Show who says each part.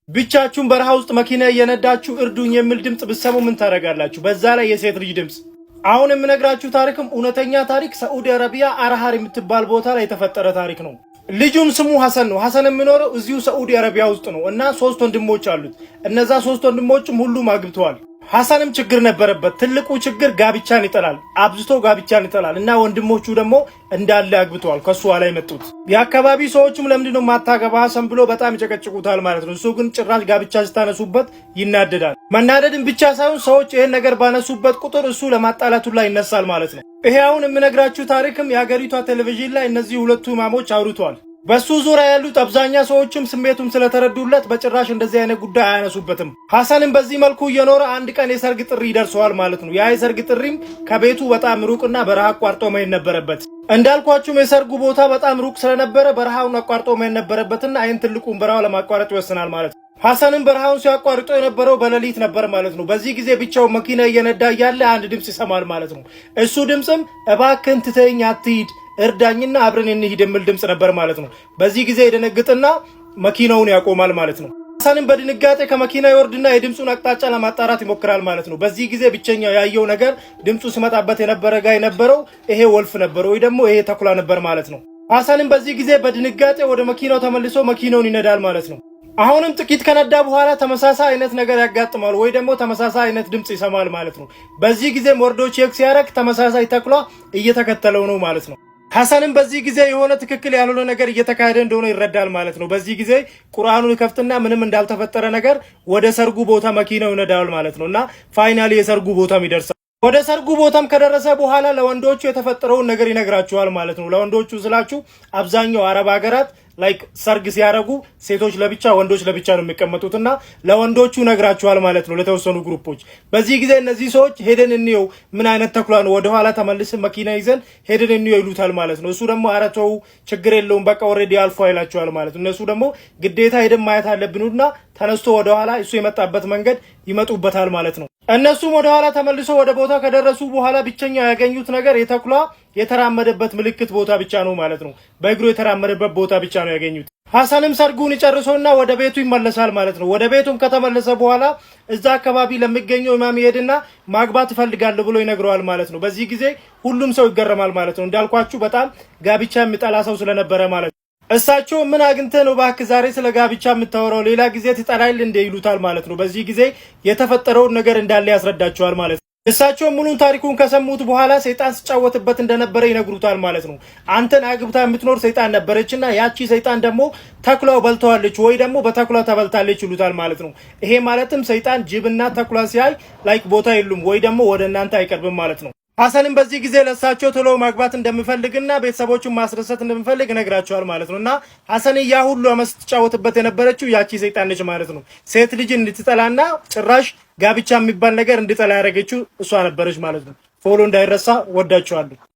Speaker 1: ብቻችሁን በረሃ ውስጥ መኪና እየነዳችሁ እርዱኝ የሚል ድምጽ ብትሰሙ ምን ታደርጋላችሁ? በዛ ላይ የሴት ልጅ ድምጽ። አሁን የምነግራችሁ ታሪክም እውነተኛ ታሪክ ሳዑዲ አረቢያ አርሃር የምትባል ቦታ ላይ የተፈጠረ ታሪክ ነው። ልጁም ስሙ ሐሰን ነው። ሐሰን የሚኖረው እዚሁ ሳዑዲ አረቢያ ውስጥ ነው እና 3 ወንድሞች አሉት። እነዛ 3 ወንድሞችም ሁሉም አግብተዋል። ሐሰንም ችግር ነበረበት። ትልቁ ችግር ጋብቻን ይጠላል፣ አብዝቶ ጋብቻን ይጠላል እና ወንድሞቹ ደግሞ እንዳለ አግብተዋል ከሱ ላይ መጡት። የአካባቢ ሰዎችም ለምንድነው ማታገባ ሐሰን ብሎ በጣም ይጨቀጭቁታል ማለት ነው። እሱ ግን ጭራሽ ጋብቻ ስታነሱበት ይናደዳል። መናደድም ብቻ ሳይሆን ሰዎች ይሄን ነገር ባነሱበት ቁጥር እሱ ለማጣላቱ ላይ ይነሳል ማለት ነው። ይሄ አሁን የምነግራችሁ ታሪክም የሀገሪቷ ቴሌቪዥን ላይ እነዚህ ሁለቱ ኢማሞች አውርተዋል። በሱ ዙሪያ ያሉት አብዛኛ ሰዎችም ስሜቱን ስለተረዱለት በጭራሽ እንደዚህ አይነት ጉዳይ አያነሱበትም። ሐሰንም በዚህ መልኩ እየኖረ አንድ ቀን የሰርግ ጥሪ ይደርሰዋል ማለት ነው። ያ የሰርግ ጥሪም ከቤቱ በጣም ሩቅና በረሃ አቋርጦ መሄድ ነበረበት። እንዳልኳችሁም የሰርጉ ቦታ በጣም ሩቅ ስለነበረ በረሃውን አቋርጦ መሄድ ነበረበትና አይን ትልቁን በረሃው ለማቋረጥ ይወስናል ማለት ነው። ሐሰንም በረሃውን ሲያቋርጦ የነበረው በሌሊት ነበር ማለት ነው። በዚህ ጊዜ ብቻው መኪና እየነዳ እያለ አንድ ድምጽ ይሰማል ማለት ነው። እሱ ድምጽም እባክህን ትተኸኝ አትሂድ እርዳኝና አብረን እንሂድ የሚል ድምጽ ነበር ማለት ነው። በዚህ ጊዜ ይደነግጥና መኪናውን ያቆማል ማለት ነው። ሐሰንም በድንጋጤ ከመኪና ይወርድና የድምጹን አቅጣጫ ለማጣራት ይሞክራል ማለት ነው። በዚህ ጊዜ ብቸኛው ያየው ነገር ድምጹ ሲመጣበት የነበረው ይሄ ወልፍ ነበር ወይ ደግሞ ይሄ ተኩላ ነበር ማለት ነው። ሐሰንም በዚህ ጊዜ በድንጋጤ ወደ መኪናው ተመልሶ መኪናውን ይነዳል ማለት ነው። አሁንም ጥቂት ከነዳ በኋላ ተመሳሳይ አይነት ነገር ያጋጥማል ወይ ደግሞ ተመሳሳይ አይነት ድምጽ ይሰማል ማለት ነው። በዚህ ጊዜ ወርዶ ቼክ ሲያደርግ ተመሳሳይ ተኩላ እየተከተለው ነው ማለት ነው። ሐሰንም በዚህ ጊዜ የሆነ ትክክል ያልሆነ ነገር እየተካሄደ እንደሆነ ይረዳል ማለት ነው። በዚህ ጊዜ ቁርአኑን ይከፍትና ምንም እንዳልተፈጠረ ነገር ወደ ሰርጉ ቦታ መኪናው ይነዳል ማለት ነው እና ፋይናሊ የሰርጉ ቦታም ይደርሳል። ወደ ሰርጉ ቦታም ከደረሰ በኋላ ለወንዶቹ የተፈጠረውን ነገር ይነግራቸዋል ማለት ነው። ለወንዶቹ ስላችሁ አብዛኛው አረብ ሀገራት ላይክ ሰርግ ሲያረጉ ሴቶች ለብቻ ወንዶች ለብቻ ነው የሚቀመጡትና ለወንዶቹ ነግራቸዋል ማለት ነው ለተወሰኑ ግሩፖች። በዚህ ጊዜ እነዚህ ሰዎች ሄደን እንየው ምን አይነት ተኩላ ነው ወደ ኋላ ተመልሰን መኪና ይዘን ሄደን እንየው ይሉታል ማለት ነው። እሱ ደግሞ አረተው ችግር የለውም በቃ ኦሬዲ አልፎ አይላቸዋል ማለት ነው። እነሱ ደግሞ ግዴታ ሄደን ማየት አለብንና ተነስቶ ወደ ኋላ እሱ የመጣበት መንገድ ይመጡበታል ማለት ነው። እነሱም ወደ ኋላ ተመልሶ ወደ ቦታ ከደረሱ በኋላ ብቸኛው ያገኙት ነገር የተኩላ የተራመደበት ምልክት ቦታ ብቻ ነው ማለት ነው። በእግሩ የተራመደበት ቦታ ብቻ ነው ያገኙት። ሐሰንም ሰርጉን ይጨርሶና ወደ ቤቱ ይመለሳል ማለት ነው። ወደ ቤቱም ከተመለሰ በኋላ እዛ አካባቢ ለሚገኘው ኢማም ይሄድና ማግባት እፈልጋለሁ ብሎ ይነግረዋል ማለት ነው። በዚህ ጊዜ ሁሉም ሰው ይገረማል ማለት ነው። እንዳልኳችሁ በጣም ጋብቻ የሚጠላ ሰው ስለነበረ ማለት ነው። እሳቸው ምን አግኝተህ ነው እባክህ ዛሬ ስለ ጋብቻ የምታወራው? ሌላ ጊዜ ትጠላይል እንደ ይሉታል ማለት ነው። በዚህ ጊዜ የተፈጠረውን ነገር እንዳለ ያስረዳቸዋል ማለት ነው። እሳቸው ሙሉን ታሪኩን ከሰሙት በኋላ ሰይጣን ሲጫወትበት እንደነበረ ይነግሩታል ማለት ነው። አንተን አግብታ የምትኖር ሰይጣን ነበረችና ያቺ ሰይጣን ደግሞ ተኩላው በልተዋለች ወይ ደግሞ በተኩላ ተበልታለች ይሉታል ማለት ነው። ይሄ ማለትም ሰይጣን ጅብና ተኩላ ሲያይ ላይክ ቦታ የሉም ወይ ደግሞ ወደ እናንተ አይቀርብም ማለት ነው። ሐሰንም በዚህ ጊዜ ለሳቸው ቶሎ ማግባት እንደሚፈልግና ቤተሰቦቹን ማስደሰት እንደሚፈልግ ነግራቸዋል ማለት ነውና ሐሰን ያ ሁሉ አመት ተጫወተበት የነበረችው ያቺ ሰይጣን ነች ማለት ነው። ሴት ልጅ እንድትጠላና ጭራሽ ጋብቻ የሚባል ነገር እንድጠላ ያደረገችው እሷ ነበረች ማለት ነው። ፎሎ እንዳይረሳ ወዳቸዋለሁ።